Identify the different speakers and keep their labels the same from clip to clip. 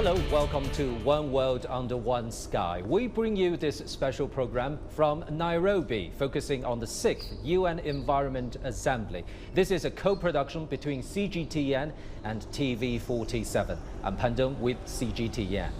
Speaker 1: Hello, welcome to One World Under One Sky. We bring you this special program from Nairobi, focusing on the 6th UN Environment Assembly. This is a co-production between CGTN and TV47. I'm Pandong with CGTN.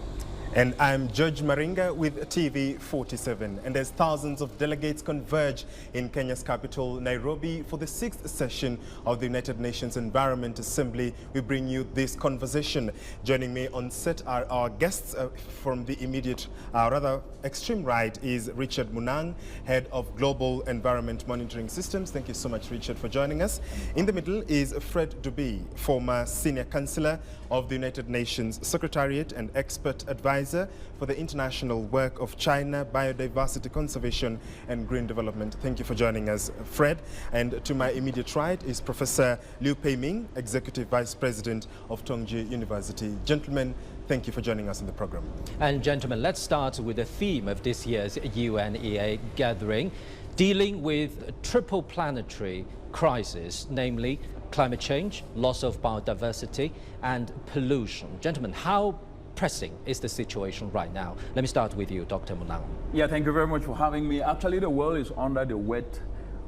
Speaker 2: And I'm George Maringa with TV47. And as thousands of delegates converge in Kenya's capital, Nairobi, for the 6th session of the United Nations Environment Assembly, we bring you this conversation. Joining me on set are our guests from the immediate, rather extreme right is Richard Munang, Head of Global Environment Monitoring Systems. Thank you so much, Richard, for joining us. In the middle is Fred Duby, former Senior Counselor of the United Nations Secretariat and Expert Advisor for the international work of China, biodiversity conservation and green development. Thank you for joining us, Fred. And to my immediate right is Professor Liu Peiming, Executive Vice President of Tongji University. Gentlemen, thank you for joining us in the program.
Speaker 1: And gentlemen, let's start with the theme of this year's UNEA gathering, dealing with triple planetary crisis, namely climate change, loss of biodiversity and pollution. Gentlemen, how pressing is the situation right now? Let me start with you, Dr. Munang.
Speaker 3: Yeah, thank you very much for having me. Actually, the world is under the weight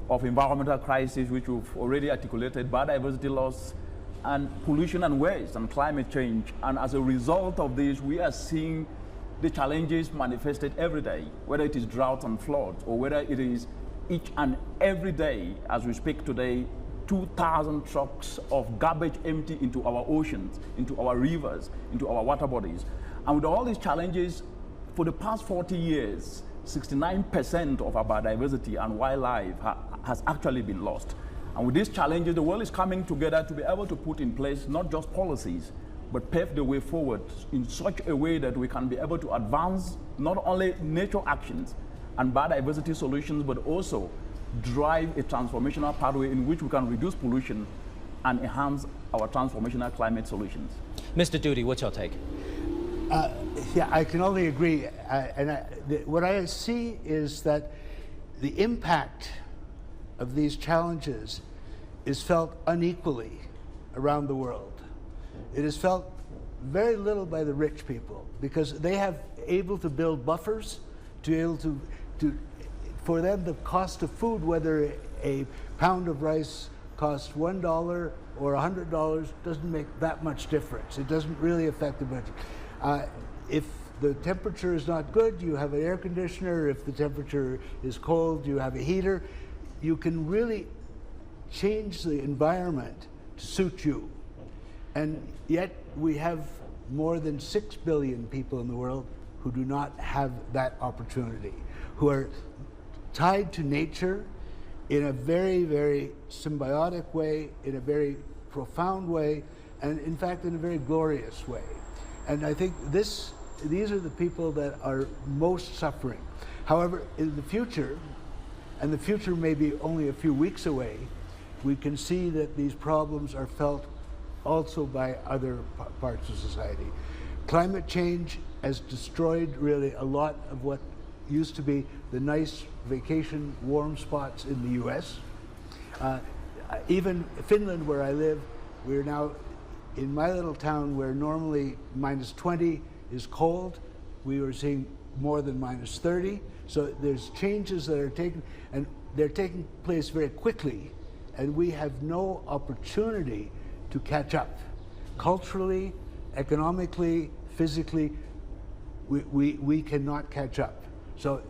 Speaker 3: of environmental crisis, which we've already articulated, biodiversity loss and pollution and waste and climate change. And as a result of this, we are seeing the challenges manifested every day, whether it is drought and floods or whether it is each and every day, as we speak today, 2,000 trucks of garbage empty into our oceans, into our rivers, into our water bodies. And with all these challenges, for the past 40 years, 69% of our biodiversity and wildlife has actually been lost. And with these challenges, the world is coming together to be able to put in place not just policies, but pave the way forward in such a way that we can be able to advance not only nature actions and biodiversity solutions, but also drive a transformational pathway in which we can reduce pollution and enhance our transformational climate solutions.
Speaker 1: Mr. Doody, what's your take?
Speaker 4: Yeah, I can only agree. What I see is that the impact of these challenges is felt unequally around the world. It is felt very little by the rich people because they have able to build buffers to be able to for them, the cost of food, whether a pound of rice costs $1 or $100, doesn't make that much difference. It doesn't really affect the budget. If the temperature is not good, you have an air conditioner. If the temperature is cold, you have a heater. You can really change the environment to suit you. And yet we have more than 6 billion people in the world who do not have that opportunity, who are tied to nature in a very, very symbiotic way, in a very profound way, and in fact in a very glorious way. And I think these are the people that are most suffering. However, in the future, and the future may be only a few weeks away, we can see that these problems are felt also by other parts of society. Climate change has destroyed really a lot of what used to be the nice vacation warm spots in the US. Even Finland, where I live, we're now in my little town where normally -20 is cold, we were seeing more than -30. So there's changes that are taking, and they're taking place very quickly, and we have no opportunity to catch up. Culturally, economically, physically, we cannot catch up. So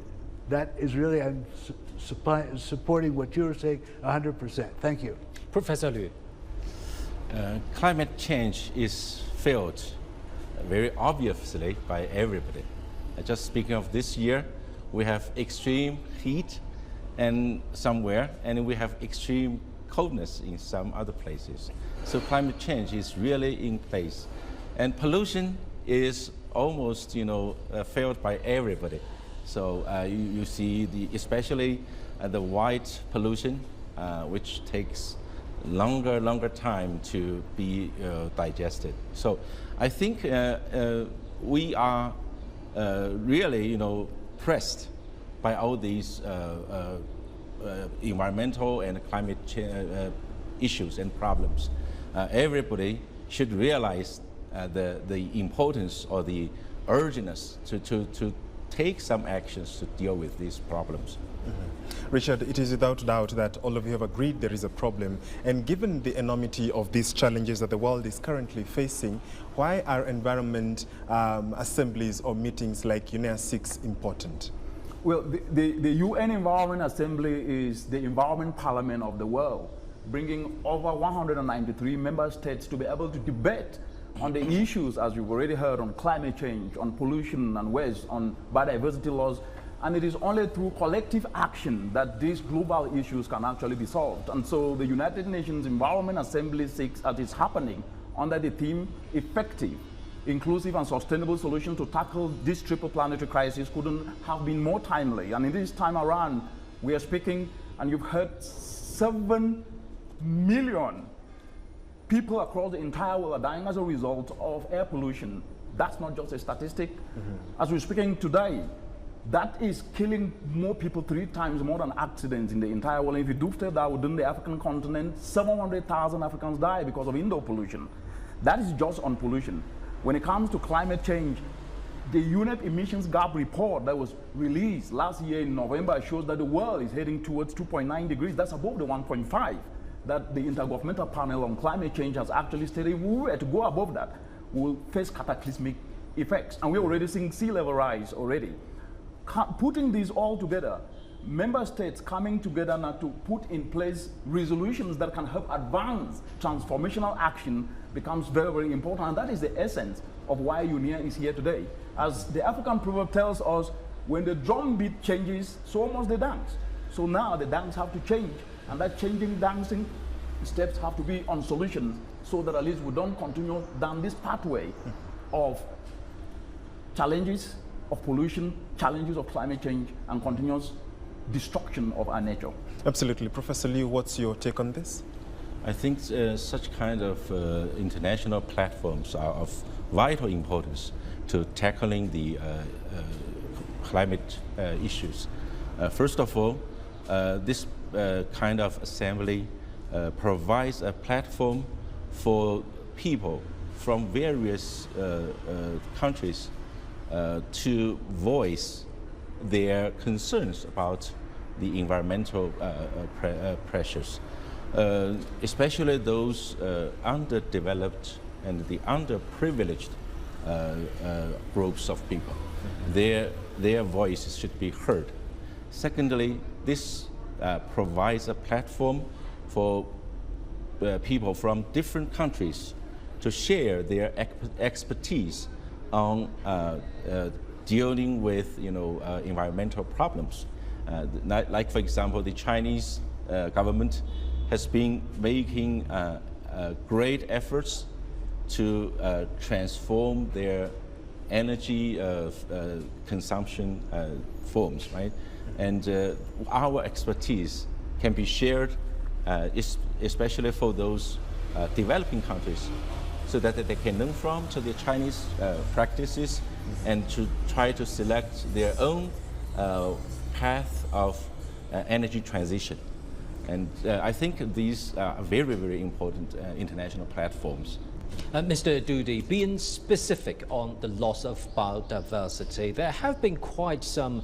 Speaker 4: that is really, I'm supporting what you were saying 100%. Thank you.
Speaker 1: Professor Liu.
Speaker 5: Climate change is felt very obviously by everybody. Just speaking of this year, we have extreme heat and somewhere, and we have extreme coldness in some other places. So climate change is really in place. And pollution is almost, felt by everybody. So you see, especially the white pollution, which takes longer time to be digested. So I think we are really, pressed by all these environmental and climate change issues and problems. Everybody should realize the importance or the urgentness to take some actions to deal with these problems.
Speaker 2: Richard, it is without doubt that all of you have agreed there is a problem, and given the enormity of these challenges that the world is currently facing, why are environment assemblies or meetings like UNEA-6 important?
Speaker 3: Well, the UN Environment Assembly is the environment parliament of the world, bringing over 193 member states to be able to debate on the issues, as you've already heard, on climate change, on pollution and waste, on biodiversity laws. And it is only through collective action that these global issues can actually be solved. And so the United Nations Environment Assembly 6, as is happening under the theme Effective, Inclusive and Sustainable Solution to Tackle this Triple Planetary Crisis, couldn't have been more timely. And in this time around, we are speaking, and you've heard 7 million people across the entire world are dying as a result of air pollution. That's not just a statistic. As we're speaking today, that is killing more people 3 times more than accidents in the entire world. If you do that within the African continent, 700,000 Africans die because of indoor pollution. That is just on pollution. When it comes to climate change, the UNEP emissions gap report that was released last year in November shows that the world is heading towards 2.9 degrees. That's above the 1.5 that the Intergovernmental Panel on Climate Change has actually stated. If we were to go above that, we'll face cataclysmic effects. And we're already seeing sea level rise already. Putting these all together, member states coming together now to put in place resolutions that can help advance transformational action becomes very, very important. And that is the essence of why UNEA is here today. As the African proverb tells us, when the drum beat changes, so must the dance. So now the dance have to change, and that changing dancing steps have to be on solutions so that at least we don't continue down this pathway of challenges of pollution, challenges of climate change, and continuous destruction of our nature.
Speaker 2: Absolutely. Professor Liu, what's your take on this?
Speaker 5: I think such kind of international platforms are of vital importance to tackling the climate issues. First of all, this kind of assembly provides a platform for people from various countries to voice their concerns about the environmental pressures, especially those underdeveloped and the underprivileged groups of people. Their voices should be heard. Secondly, this provides a platform for people from different countries to share their expertise on dealing with environmental problems. Like for example, the Chinese government has been making great efforts to transform their energy consumption forms, right? And our expertise can be shared, especially for those developing countries, so that they can learn from the Chinese practices and to try to select their own path of energy transition. And I think these are very, very important international platforms.
Speaker 1: Mr. Dudi, being specific on the loss of biodiversity, there have been quite some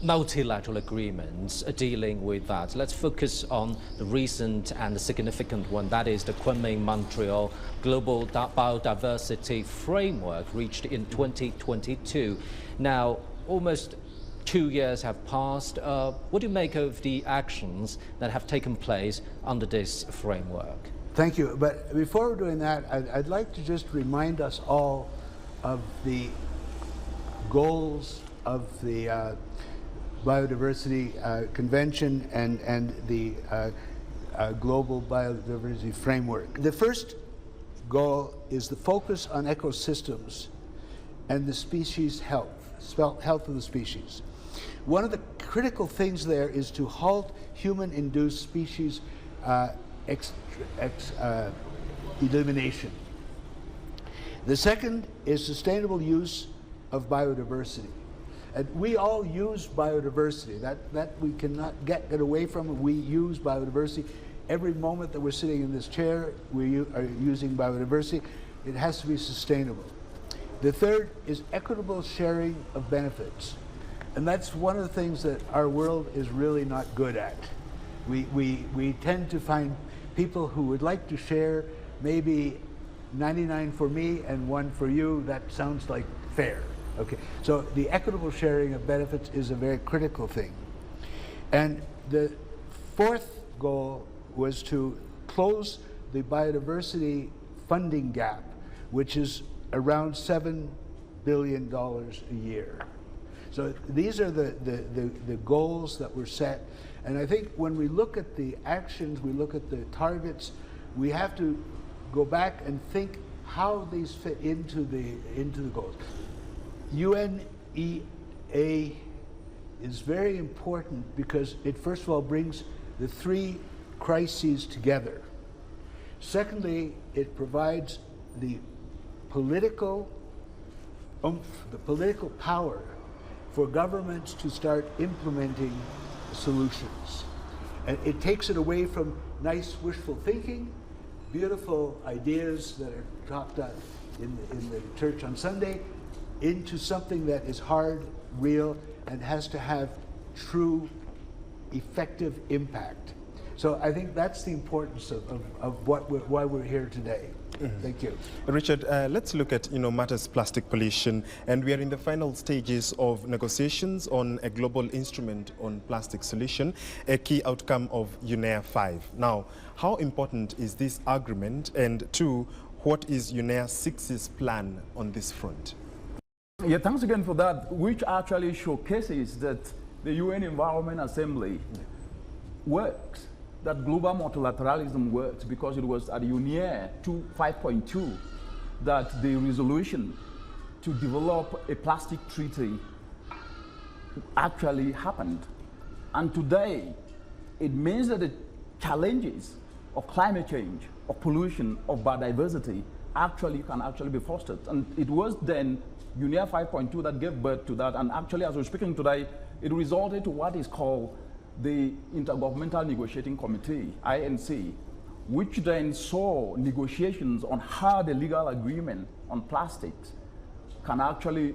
Speaker 1: multilateral agreements dealing with that. Let's focus on the recent and the significant one, that is the Kunming-Montreal Global Biodiversity Framework reached in 2022. Now, almost 2 years have passed. What do you make of the actions that have taken place under this framework?
Speaker 4: Thank you. But before we're doing that, I'd like to just remind us all of the goals of the Biodiversity Convention and the Global Biodiversity Framework. The first goal is the focus on ecosystems and the species health of the species. One of the critical things there is to halt human-induced species elimination. The second is sustainable use of biodiversity. And we all use biodiversity. That we cannot get away from. We use biodiversity. Every moment that we're sitting in this chair, we are using biodiversity. it has to be sustainable. The third is equitable sharing of benefits. And that's one of the things that our world is really not good at. We tend to find people who would like to share maybe 99 for me and 1 for you. That sounds like fair. Okay, so the equitable sharing of benefits is a very critical thing. And the fourth goal was to close the biodiversity funding gap, which is around $7 billion a year. So these are the goals that were set. And I think when we look at the actions, we look at the targets, we have to go back and think how these fit into the goals. UNEA is very important because it first of all brings the 3 crises together. Secondly, it provides the political oomph, the political power for governments to start implementing solutions. And it takes it away from nice wishful thinking, beautiful ideas that are talked about in the church on Sunday, into something that is hard, real, and has to have true, effective impact. So I think that's the importance of why we're here today. Mm-hmm. Thank you.
Speaker 2: Richard, let's look at matters plastic pollution, and we are in the final stages of negotiations on a global instrument on plastic solution, a key outcome of UNEA-5. Now, how important is this agreement, and 2, what is UNEA-6's plan on this front?
Speaker 3: Yeah, thanks again for that, which actually showcases that the UN Environment Assembly works, that global multilateralism works, because it was at UNEA 5.2 that the resolution to develop a plastic treaty actually happened. And today, it means that the challenges of climate change, of pollution, of biodiversity can be fostered. And it was then UNEA 5.2 that gave birth to that, and actually, as we're speaking today, it resulted to what is called the Intergovernmental Negotiating Committee, INC, which then saw negotiations on how the legal agreement on plastics can actually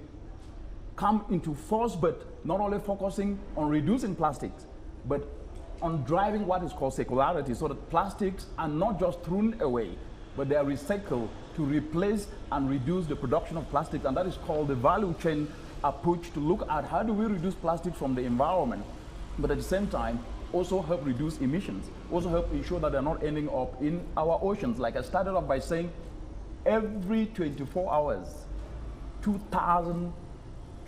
Speaker 3: come into force, but not only focusing on reducing plastics, but on driving what is called circularity, so that plastics are not just thrown away, but they are recycled to replace and reduce the production of plastic, and that is called the value chain approach, to look at how do we reduce plastic from the environment, but at the same time also help reduce emissions, also help ensure that they're not ending up in our oceans. Like I started off by saying, every 24 hours, 2,000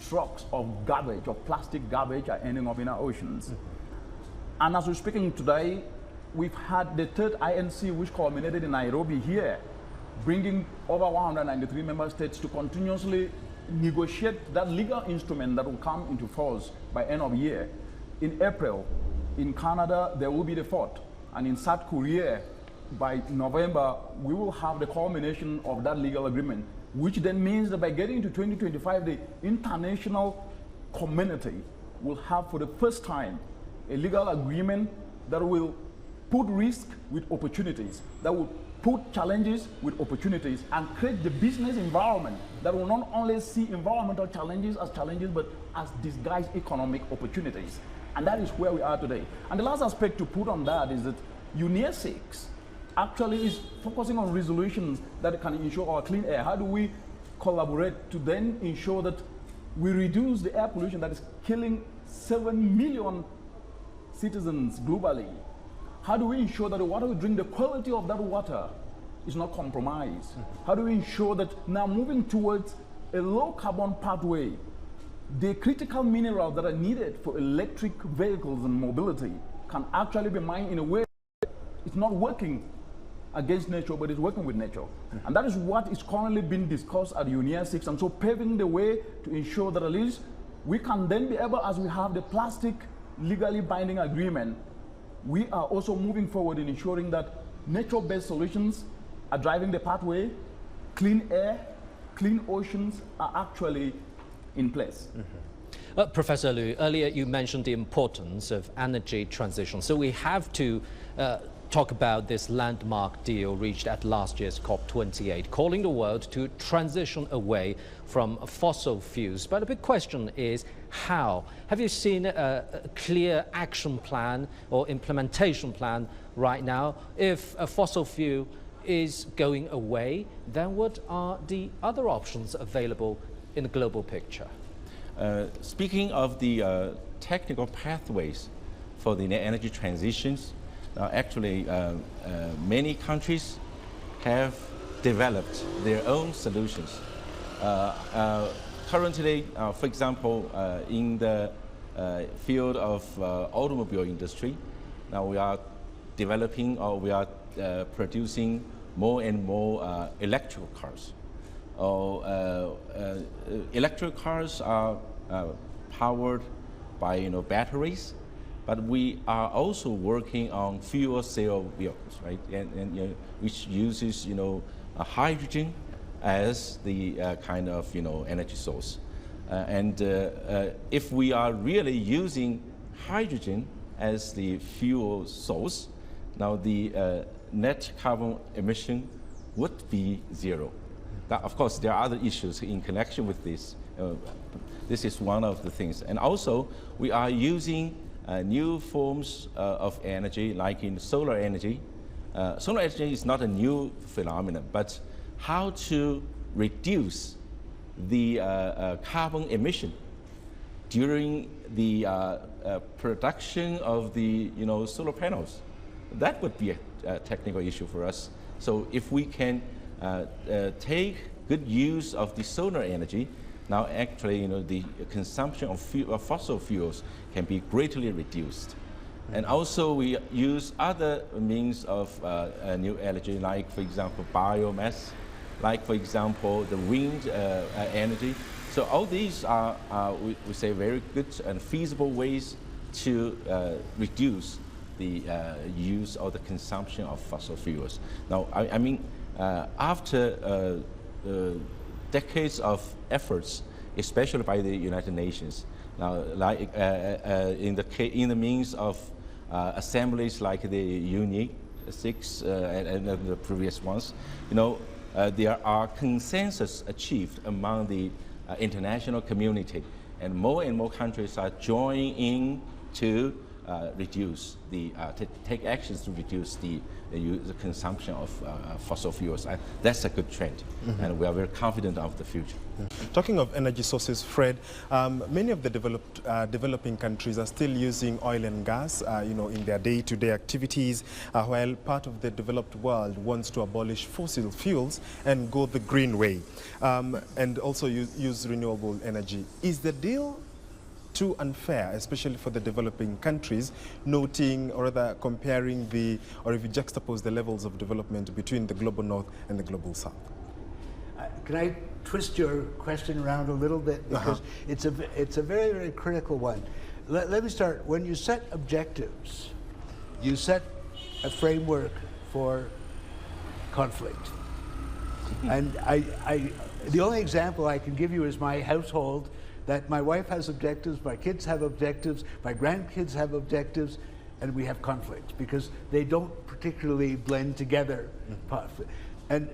Speaker 3: trucks of garbage, of plastic garbage, are ending up in our oceans. Mm-hmm. And as we're speaking today, we've had the 3rd INC, which culminated in Nairobi here, bringing over 193 member states to continuously negotiate that legal instrument that will come into force by end of year. In April, in Canada, there will be the 4th. And in South Korea, by November, we will have the culmination of that legal agreement, which then means that by getting to 2025, the international community will have for the first time a legal agreement that will put risk with opportunities, that will put challenges with opportunities, and create the business environment that will not only see environmental challenges as challenges, but as disguised economic opportunities. And that is where we are today. And the last aspect to put on that is that UNEA-6 actually is focusing on resolutions that can ensure our clean air. How do we collaborate to then ensure that we reduce the air pollution that is killing 7 million citizens globally? How do we ensure that the water we drink, the quality of that water is not compromised? Mm-hmm. How do we ensure that now moving towards a low carbon pathway, the critical minerals that are needed for electric vehicles and mobility can actually be mined in a way that it's not working against nature, but it's working with nature. Mm-hmm. And that is what is currently being discussed at UNEA-6, and so paving the way to ensure that at least we can then be able, as we have the plastic legally binding agreement, we are also moving forward in ensuring that nature-based solutions are driving the pathway, clean air, clean oceans are actually in place.
Speaker 1: Mm-hmm. Professor Liu, earlier you mentioned the importance of energy transition. So we have to talk about this landmark deal reached at last year's COP28, calling the world to transition away from fossil fuels. But the big question is how? Have you seen a clear action plan or implementation plan right now? If a fossil fuel is going away, then what are the other options available in the global picture?
Speaker 5: Speaking of the technical pathways for the energy transitions, actually many countries have developed their own solutions. Currently, for example, in the field of automobile industry, now we are developing or we are producing more and more electrical cars. Electric cars are powered by batteries, but we are also working on fuel cell vehicles, right? And which uses hydrogen as the kind of energy source. If we are really using hydrogen as the fuel source, now the net carbon emission would be zero. Now, of course, there are other issues in connection with this. This is one of the things. And also, we are using new forms of energy, like in solar energy. Solar energy is not a new phenomenon, but how to reduce the carbon emission during the production of the solar panels. That would be a technical issue for us. So if we can take good use of the solar energy, now actually the consumption of fossil fuels can be greatly reduced. And also we use other means of new energy, like for example biomass, like for example the wind energy. So all these are we say very good and feasible ways to reduce the use or the consumption of fossil fuels. Now I mean after decades of efforts, especially by the United Nations, now like in the means of assemblies like the UNEA-6 and the previous ones, there are consensus achieved among the international community, and more countries are joining in to reduce take actions to reduce the consumption of fossil fuels. That's a good trend, and we are very confident of the future.
Speaker 2: Talking of energy sources, Fred, many of the developing countries are still using oil and gas, in their day-to-day activities, while part of the developed world wants to abolish fossil fuels and go the green way, and also use renewable energy. Is the deal too unfair, especially for the developing countries, noting or rather comparing or if you juxtapose the levels of development between the global north and the global south?
Speaker 4: Can I twist your question around a little bit, because it's a very, very critical one. Let me start. When you set objectives, you set a framework for conflict. And the only example I can give you is my household, that my wife has objectives, my kids have objectives, my grandkids have objectives, and we have conflict because they don't particularly blend together. And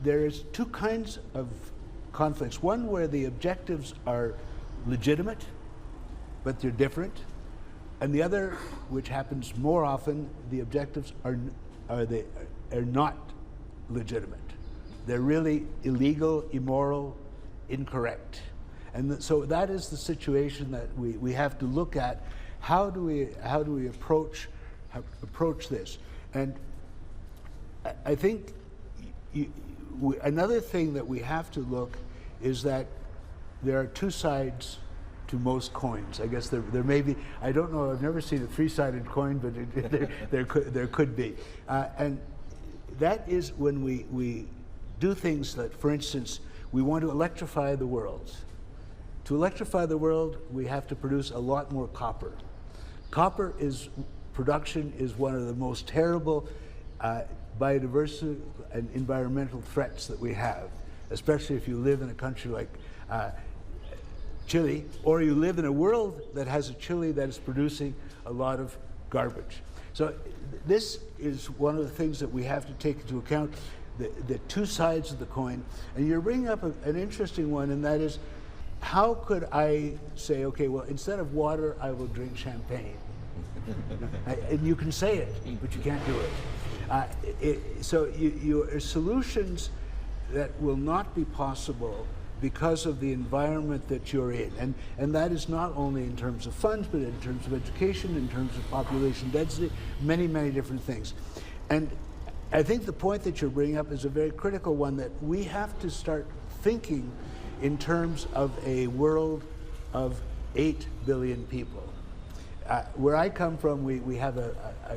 Speaker 4: there's two kinds of conflicts. One where the objectives are legitimate, but they're different. And the other, which happens more often, the objectives are not legitimate. They're really illegal, immoral, incorrect. And so that is the situation that we have to look at. How do we approach this? And I think another thing that we have to look is that there are two sides to most coins. I guess there may be. I don't know. I've never seen a three-sided coin, but there could be. And that is when we do things that, for instance, we want to electrify the world. To electrify the world, we have to produce a lot more copper. Copper production is one of the most terrible biodiversity and environmental threats that we have, especially if you live in a country like Chile, or you live in a world that has a Chile that is producing a lot of garbage. So this is one of the things that we have to take into account, the two sides of the coin. And you're bringing up an interesting one, and that is, how could I say, okay, well, instead of water, I will drink champagne? And you can say it, but you can't do it. So your solutions that will not be possible because of the environment that you're in. And that is not only in terms of funds, but in terms of education, in terms of population density, many, many different things. And I think the point that you're bringing up is a very critical one, that we have to start thinking in terms of a world of 8 billion people. Where I come from, we have a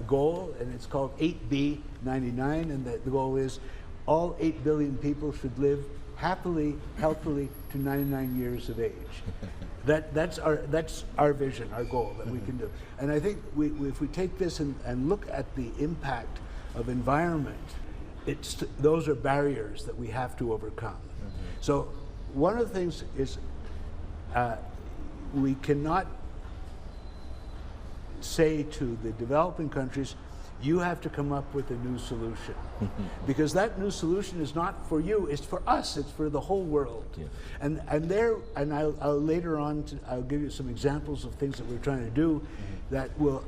Speaker 4: goal, and it's called 8B99, and the goal is all 8 billion people should live happily, healthily to 99 years of age. That's our vision, our goal that we can do. And I think if we take this and look at the impact of environment, those are barriers that we have to overcome. So one of the things is we cannot say to the developing countries, you have to come up with a new solution. Because that new solution is not for you, it's for us, it's for the whole world. Yeah. And I'll later on, I'll give you some examples of things that we're trying to do that will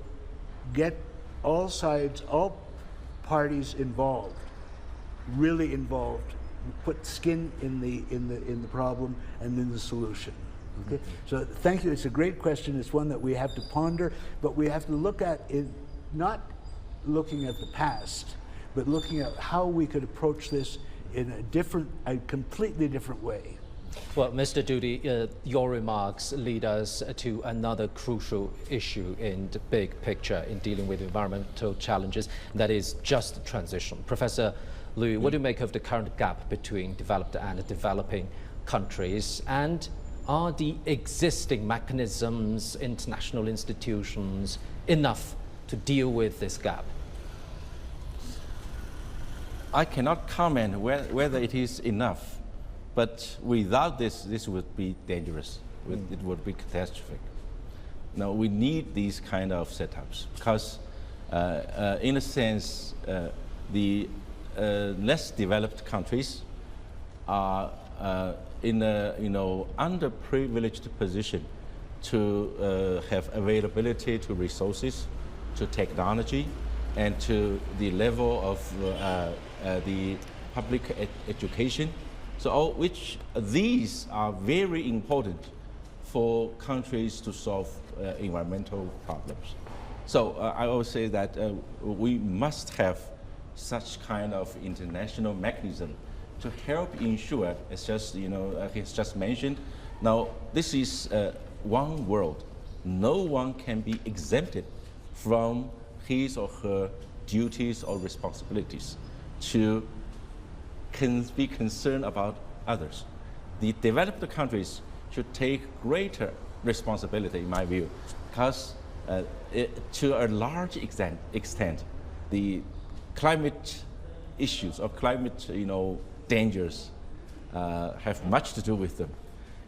Speaker 4: get all sides, all parties involved, really involved, put skin in the problem and in the solution. Okay? So thank you, it's a great question, it's one that we have to ponder, but we have to look at it, not looking at the past, but looking at how we could approach this in a completely different way.
Speaker 1: Well, Mr. Doody, your remarks lead us to another crucial issue in the big picture in dealing with environmental challenges, and that is just transition. Professor Liu, what do you make of the current gap between developed and developing countries, and are the existing mechanisms, international institutions, enough to deal with this gap?
Speaker 5: I cannot comment whether it is enough, but without this would be dangerous. It would be catastrophic. Now, we need these kind of setups because, in a sense, the less developed countries are in a underprivileged position to have availability to resources, to technology, and to the level of the public education. So which these are very important for countries to solve environmental problems. So I always say that we must have such kind of international mechanism to help ensure, as he's just mentioned. Now, this is one world. No one can be exempted from his or her duties or responsibilities to be concerned about others. The developed countries should take greater responsibility, in my view, because to a large extent, the climate issues or climate dangers have much to do with them.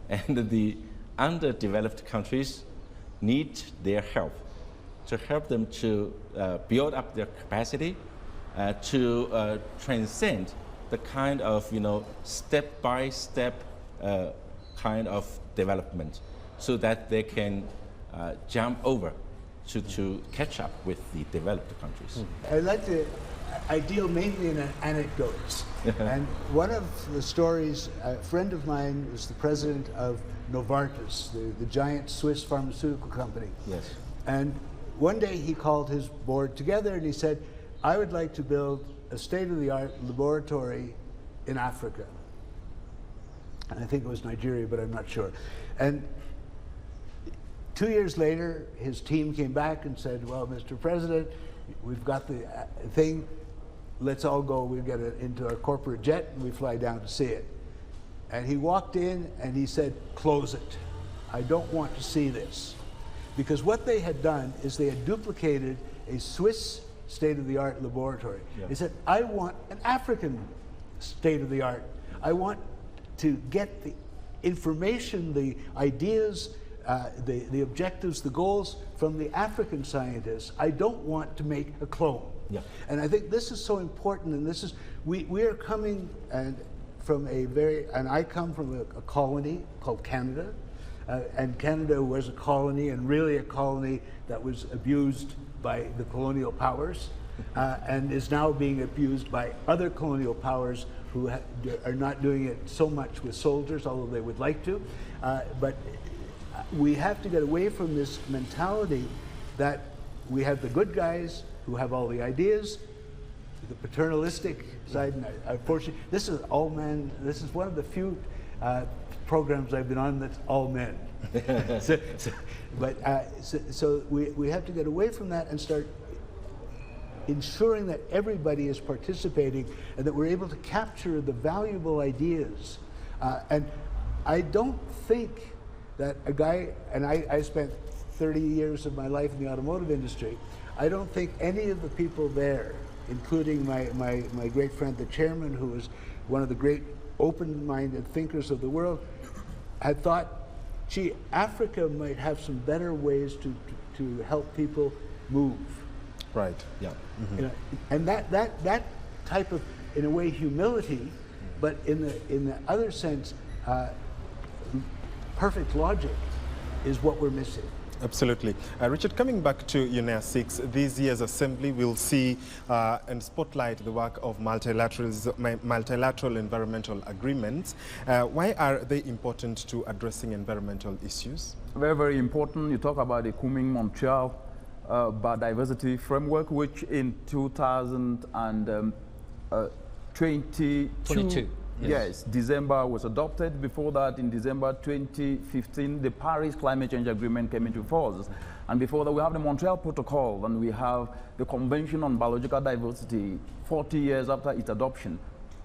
Speaker 5: And the underdeveloped countries need their help to help them to build up their capacity to transcend the kind of step-by-step kind of development, so that they can jump over to catch up with the developed countries.
Speaker 4: I deal mainly in anecdotes. And one of the stories, a friend of mine was the president of Novartis, the giant Swiss pharmaceutical company.
Speaker 5: Yes.
Speaker 4: And one day he called his board together and he said, I would like to build a state-of-the-art laboratory in Africa. And I think it was Nigeria, but I'm not sure. And 2 years later, his team came back and said, well, Mr. President, we've got the thing, let's all go, we get into our corporate jet and we fly down to see it. And he walked in and he said, close it. I don't want to see this. Because what they had done is they had duplicated a Swiss state-of-the-art laboratory. Yeah. They said, I want an African state-of-the-art. I want to get the information, the ideas, the objectives, the goals from the African scientists. I don't want to make a clone.
Speaker 2: Yeah.
Speaker 4: And I think this is so important, and this is, we are coming from and I come from a colony called Canada, and Canada was a colony, and really a colony that was abused by the colonial powers, and is now being abused by other colonial powers who are not doing it so much with soldiers, although they would like to. But we have to get away from this mentality that we have the good guys who have all the ideas, the paternalistic side. And unfortunately, this is all men. This is one of the few programs I've been on that's all men. So we have to get away from that and start ensuring that everybody is participating and that we're able to capture the valuable ideas. And I don't think that a guy, and I spent 30 years of my life in the automotive industry, I don't think any of the people there, including my great friend, the chairman, who was one of the great open-minded thinkers of the world, had thought, gee, Africa might have some better ways to help people move.
Speaker 2: Right, yeah. Mm-hmm.
Speaker 4: You know, and that type of, in a way, humility, but in the other sense, perfect logic is what we're missing.
Speaker 2: Absolutely. Richard, coming back to UNEA-6, this year's assembly will see and spotlight the work of multilateral environmental agreements. Why are they important to addressing environmental issues?
Speaker 3: Very, very important. You talk about the Kunming-Montreal biodiversity framework, which in 2022, yes, December was adopted. Before that, in December 2015, the Paris Climate Change Agreement came into force. And before that, we have the Montreal Protocol, and we have the Convention on Biological Diversity 40 years after its adoption.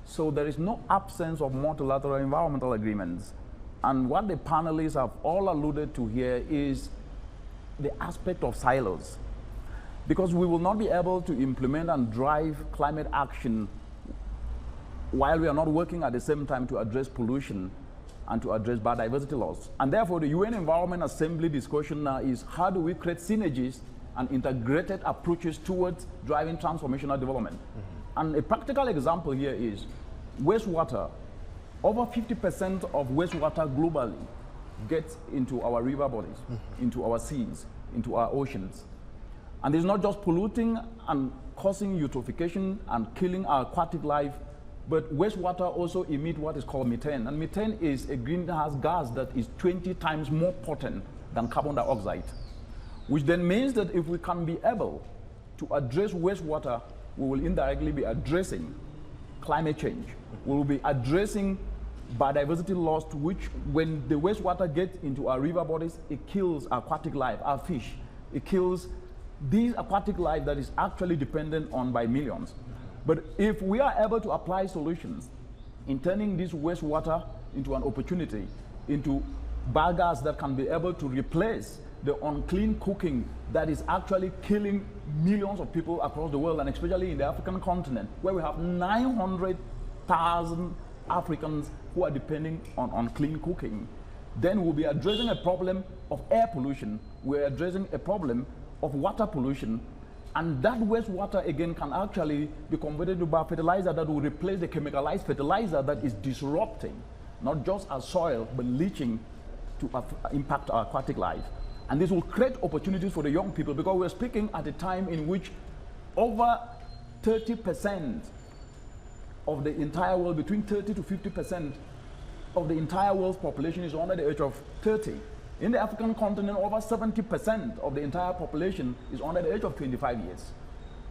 Speaker 3: So there is no absence of multilateral environmental agreements. And what the panelists have all alluded to here is the aspect of silos. Because we will not be able to implement and drive climate action while we are not working at the same time to address pollution and to address biodiversity loss. And therefore, the UN Environment Assembly discussion now is how do we create synergies and integrated approaches towards driving transformational development. Mm-hmm. And a practical example here is wastewater. Over 50% of wastewater globally gets into our river bodies, mm-hmm. into our seas, into our oceans. And it's not just polluting and causing eutrophication and killing our aquatic life, but wastewater also emits what is called methane. And methane is a greenhouse gas that is 20 times more potent than carbon dioxide, which then means that if we can be able to address wastewater, we will indirectly be addressing climate change. We will be addressing biodiversity loss, which when the wastewater gets into our river bodies, it kills aquatic life, our fish. It kills these aquatic life that is actually dependent on by millions. But if we are able to apply solutions in turning this wastewater into an opportunity, into biogas that can be able to replace the unclean cooking that is actually killing millions of people across the world, and especially in the African continent, where we have 900,000 Africans who are depending on unclean cooking, then we'll be addressing a problem of air pollution, we're addressing a problem of water pollution, and that wastewater again can actually be converted to biofertilizer that will replace the chemicalized fertilizer that is disrupting not just our soil but leaching to impact our aquatic life. And this will create opportunities for the young people, because we're speaking at a time in which over 30% of the entire world, between 30 to 50% of the entire world's population is under the age of 30. In the African continent, over 70% of the entire population is under the age of 25 years.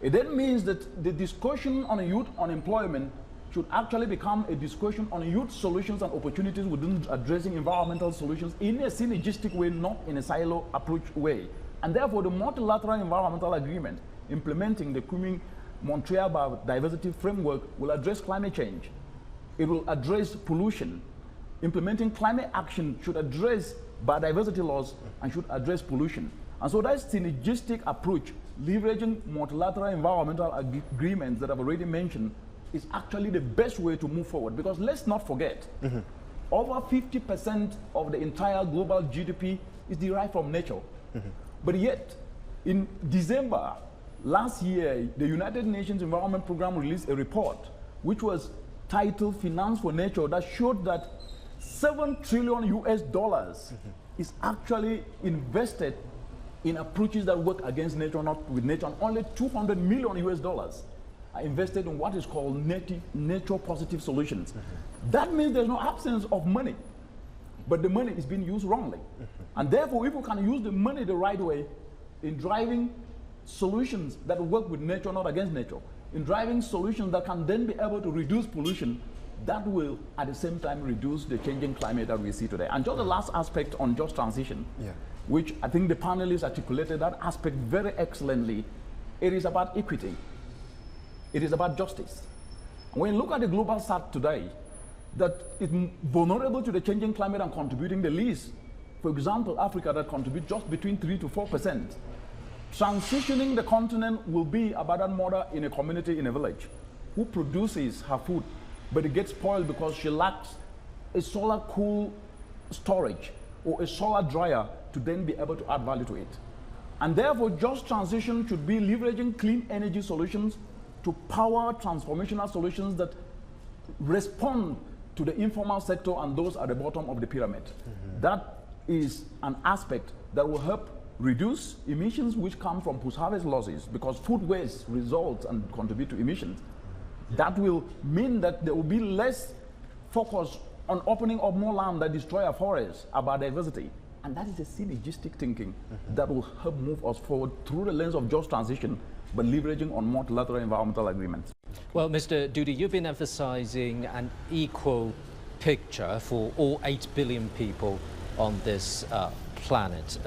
Speaker 3: It then means that the discussion on youth unemployment should actually become a discussion on youth solutions and opportunities within addressing environmental solutions in a synergistic way, not in a silo approach way. And therefore, the multilateral environmental agreement implementing the Kunming-Montreal biodiversity framework will address climate change. It will address pollution. Implementing climate action should address biodiversity loss and should address pollution. And so that synergistic approach, leveraging multilateral environmental agreements that I've already mentioned, is actually the best way to move forward. Because let's not forget, over 50% of the entire global GDP is derived from nature. But yet, in December last year, the United Nations Environment Programme released a report which was titled Finance for Nature that showed that $7 trillion US is actually invested in approaches that work against nature, not with nature, and only $200 million US are invested in what is called nature positive solutions. That means there's no absence of money, but the money is being used wrongly. And therefore, if we can use the money the right way in driving solutions that work with nature, not against nature, in driving solutions that can then be able to reduce pollution, that will at the same time reduce the changing climate that we see today. And just the last aspect on just transition, which I think the panelists articulated that aspect very excellently. It is about equity. It is about justice. When you look at the global south today, that is vulnerable to the changing climate and contributing the least. For example, Africa that contributes just between 3 to 4%. Transitioning the continent will be about that mother in a community in a village who produces her food, but it gets spoiled because she lacks a solar cool storage or a solar dryer to then be able to add value to it. And therefore, just transition should be leveraging clean energy solutions to power transformational solutions that respond to the informal sector and those at the bottom of the pyramid. That is an aspect that will help reduce emissions which come from post-harvest losses, because food waste results and contribute to emissions. That will mean that there will be less focus on opening up more land that destroy our forests, our biodiversity. And that is a synergistic thinking that will help move us forward through the lens of just transition, but leveraging on multilateral environmental agreements.
Speaker 1: Well, Mr. Dudi, you've been emphasizing an equal picture for all 8 billion people on this planet.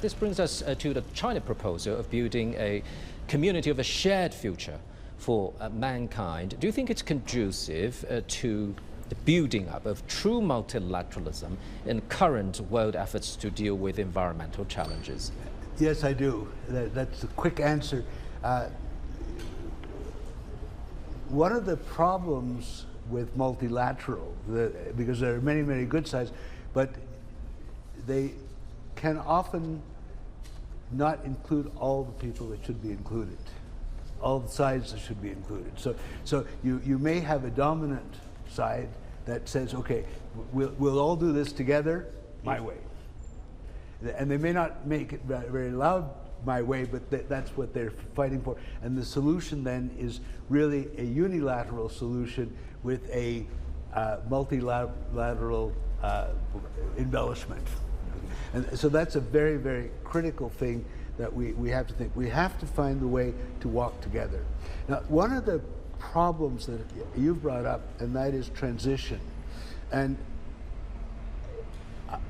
Speaker 1: This brings us to the China proposal of building a community of a shared future for mankind. Do you think it's conducive to the building up of true multilateralism in current world efforts to deal with environmental challenges?
Speaker 4: Yes, I do. That's a quick answer. One of the problems with multilateral, because there are many, many good sides, but they can often not include all the people that should be included, all the sides that should be included. So you may have a dominant side that says, okay, we'll all do this together, my way. And they may not make it very loud, my way, but that's what they're fighting for. And the solution then is really a unilateral solution with a multilateral embellishment. And so that's a very, very critical thing that we have to think. We have to find a way to walk together. Now, one of the problems that you've brought up, and that is transition. And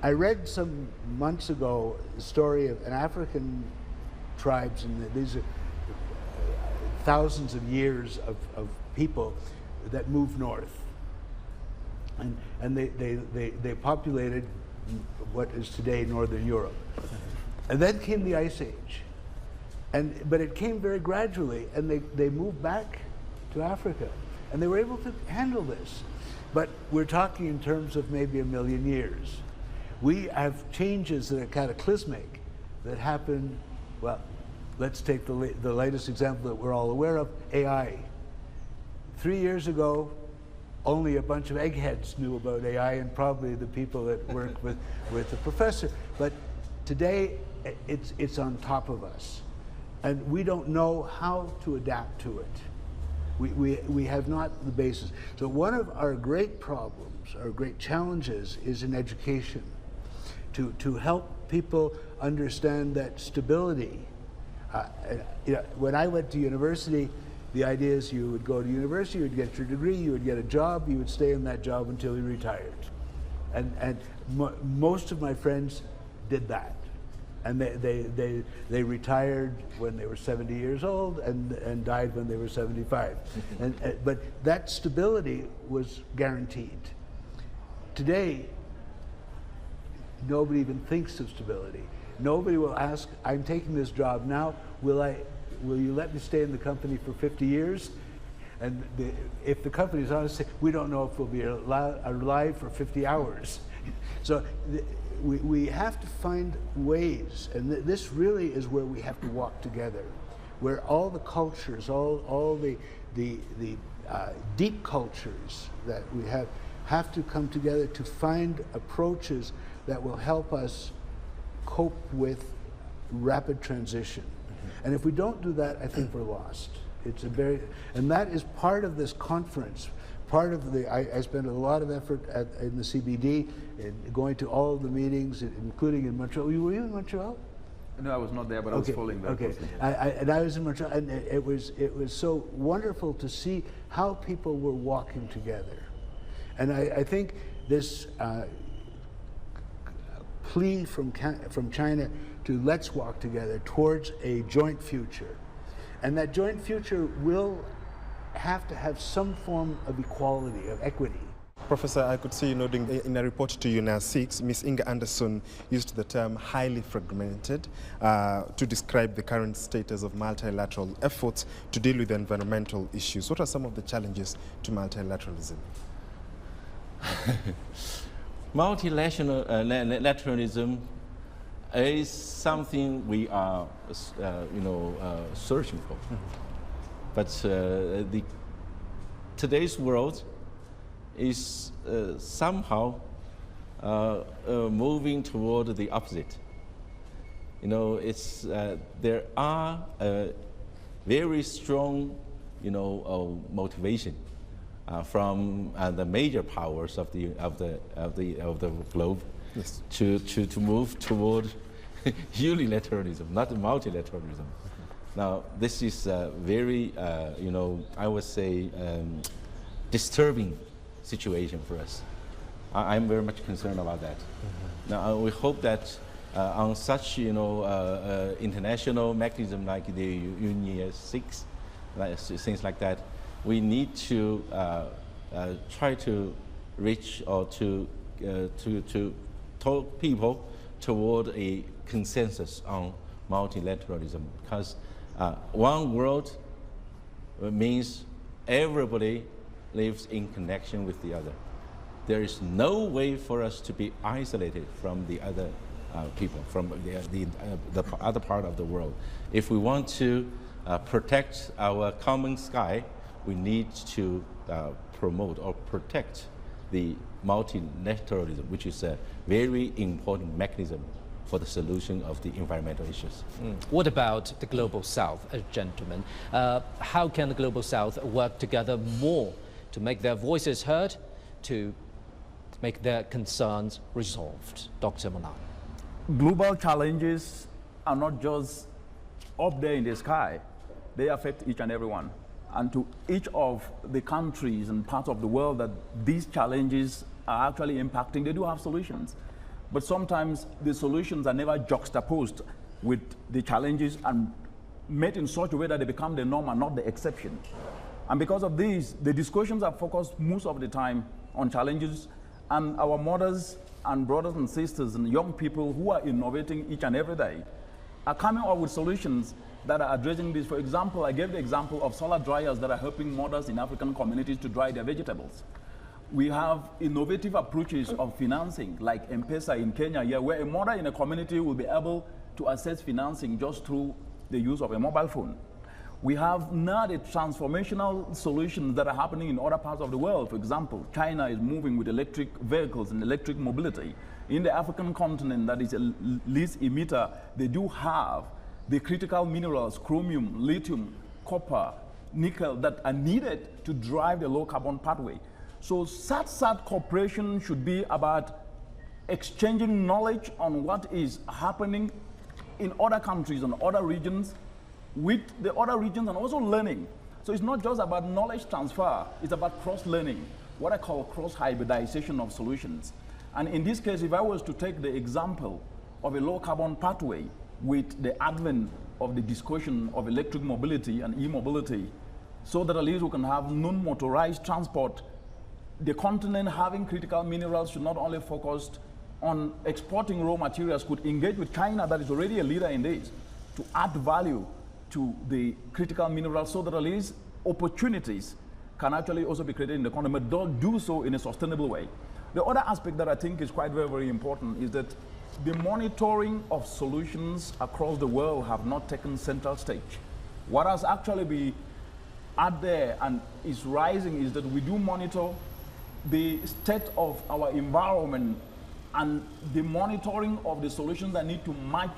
Speaker 4: I read some months ago the story of an African tribes, and these are thousands of years of people that moved north. And they populated what is today Northern Europe. And then came the Ice Age. But it came very gradually, and they moved back to Africa. And they were able to handle this. But we're talking in terms of maybe 1 million years. We have changes that are cataclysmic that happen, well, let's take the latest example that we're all aware of, AI. 3 years ago, only a bunch of eggheads knew about AI, and probably the people that work with the professor. But today, it's on top of us. And we don't know how to adapt to it. We have not the basis. So one of our great problems, our great challenges, is in education. To help people understand that stability. When I went to university, the idea is you would go to university, you would get your degree, you would get a job, you would stay in that job until you retired. And most of my friends did that. And they retired when they were 70 years old and died when they were 75. But that stability was guaranteed. Today, nobody even thinks of stability. Nobody will ask, I'm taking this job now, will you let me stay in the company for 50 years? And if the companies honestly say, we don't know if we'll be alive for 50 hours. So we have to find ways, and this really is where we have to walk together, where all the cultures, all the deep cultures that we have to come together to find approaches that will help us cope with rapid transition. And if we don't do that, I think we're lost. And that is part of this conference. Part of I spent a lot of effort in the CBD, going to all of the meetings, including in Montreal. Were you in Montreal?
Speaker 3: No, I was not there, but I was following that.
Speaker 4: Okay, and I was in Montreal, and it was so wonderful to see how people were walking together. And I think this plea from China to let's walk together towards a joint future, and that joint future will have to have some form of equality, of equity.
Speaker 2: Professor, I could see you nodding. In a report to UNEA-6, Ms. Inga Anderson used the term highly fragmented to describe the current status of multilateral efforts to deal with environmental issues. What are some of the challenges to multilateralism?
Speaker 5: Multilateralism is something we are, searching for. But today's world is somehow moving toward the opposite. There are very strong, motivation from the major powers of the globe, yes, to move toward unilateralism, not multilateralism. Now, this is very, I would say, disturbing situation for us. I'm very much concerned about that. Mm-hmm. Now, we hope that on such, international mechanism like the UNEA-6, things like that, we need to try to reach or to talk people toward a consensus on multilateralism, because one world means everybody lives in connection with the other. There is no way for us to be isolated from the other people, from the other part of the world. If we want to protect our common sky, we need to promote or protect the multilateralism, which is a very important mechanism for the solution of the environmental issues.
Speaker 1: What about the Global South, gentlemen? How can the Global South work together more to make their voices heard, to make their concerns resolved? Dr. Manan.
Speaker 3: Global challenges are not just up there in the sky. They affect each and every one. And to each of the countries and parts of the world that these challenges are actually impacting, they do have solutions. But sometimes the solutions are never juxtaposed with the challenges and made in such a way that they become the norm and not the exception. And because of this, the discussions are focused most of the time on challenges, and our mothers and brothers and sisters and young people who are innovating each and every day are coming up with solutions that are addressing this. For example, I gave the example of solar dryers that are helping mothers in African communities to dry their vegetables. We have innovative approaches of financing, like M-Pesa in Kenya, here, where a mother in a community will be able to access financing just through the use of a mobile phone. We have now the transformational solutions that are happening in other parts of the world. For example, China is moving with electric vehicles and electric mobility. In the African continent, that is a least emitter, they do have the critical minerals, chromium, lithium, copper, nickel, that are needed to drive the low carbon pathway. So SAT cooperation should be about exchanging knowledge on what is happening in other countries and other regions with the other regions, and also learning. So it's not just about knowledge transfer, it's about cross-learning, what I call cross-hybridization of solutions. And in this case, if I was to take the example of a low-carbon pathway with the advent of the discussion of electric mobility and e-mobility, so that at least we can have non-motorized transport, the continent having critical minerals should not only focus on exporting raw materials, could engage with China, that is already a leader in this, to add value to the critical minerals, so that at least opportunities can actually also be created in the economy, but don't do so in a sustainable way. The other aspect that I think is quite very, very important is that the monitoring of solutions across the world have not taken central stage. What has actually been out there and is rising is that we do monitor the state of our environment and the monitoring of the solutions that need to match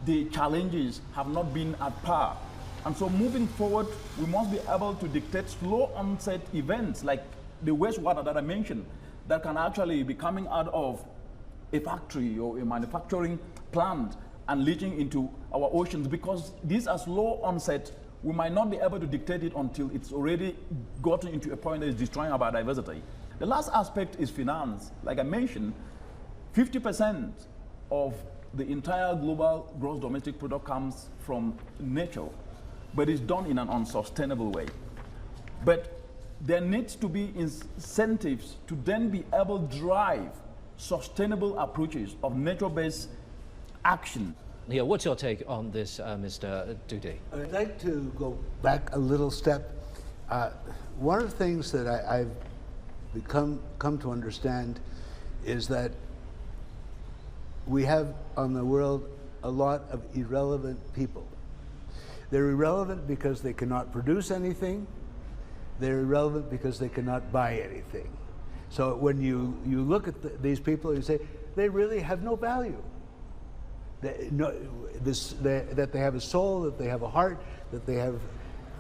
Speaker 3: the challenges have not been at par. And so moving forward, we must be able to dictate slow onset events like the wastewater that I mentioned that can actually be coming out of a factory or a manufacturing plant and leaching into our oceans. Because these are slow onset, we might not be able to dictate it until it's already gotten into a point that is destroying our biodiversity. The last aspect is finance. Like I mentioned, 50% of the entire global gross domestic product comes from nature, but it's done in an unsustainable way. But there needs to be incentives to then be able to drive sustainable approaches of nature-based action.
Speaker 1: Yeah, what's your take on this, Mr. Dudi?
Speaker 4: I'd like to go back a little step. One of the things that I've come to understand is that we have on the world a lot of irrelevant people. They're irrelevant because they cannot produce anything. They're irrelevant because they cannot buy anything. So when you look at these people, you say, they really have no value. That they have a soul, that they have a heart, that they have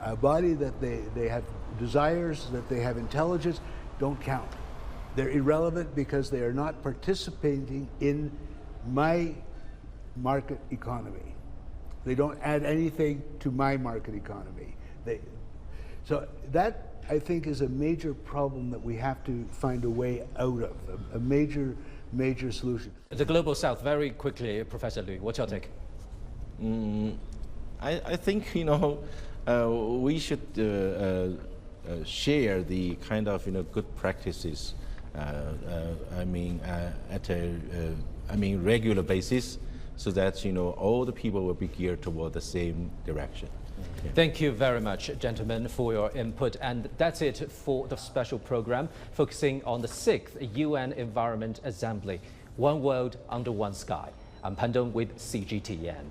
Speaker 4: a body, that they have desires, that they have intelligence, don't count. They're irrelevant because they are not participating in my market economy. They don't add anything to my market economy. So that, I think, is a major problem that we have to find a way out of, a major solution.
Speaker 1: The Global South, very quickly, Professor Liu, what's your take?
Speaker 5: I think, we should share the kind of, good practices, at a, regular basis, so that, all the people will be geared toward the same direction. Yeah.
Speaker 1: Thank you very much, gentlemen, for your input. And that's it for the special program focusing on the 6th UN Environment Assembly, One World Under One Sky. I'm Pandong with CGTN.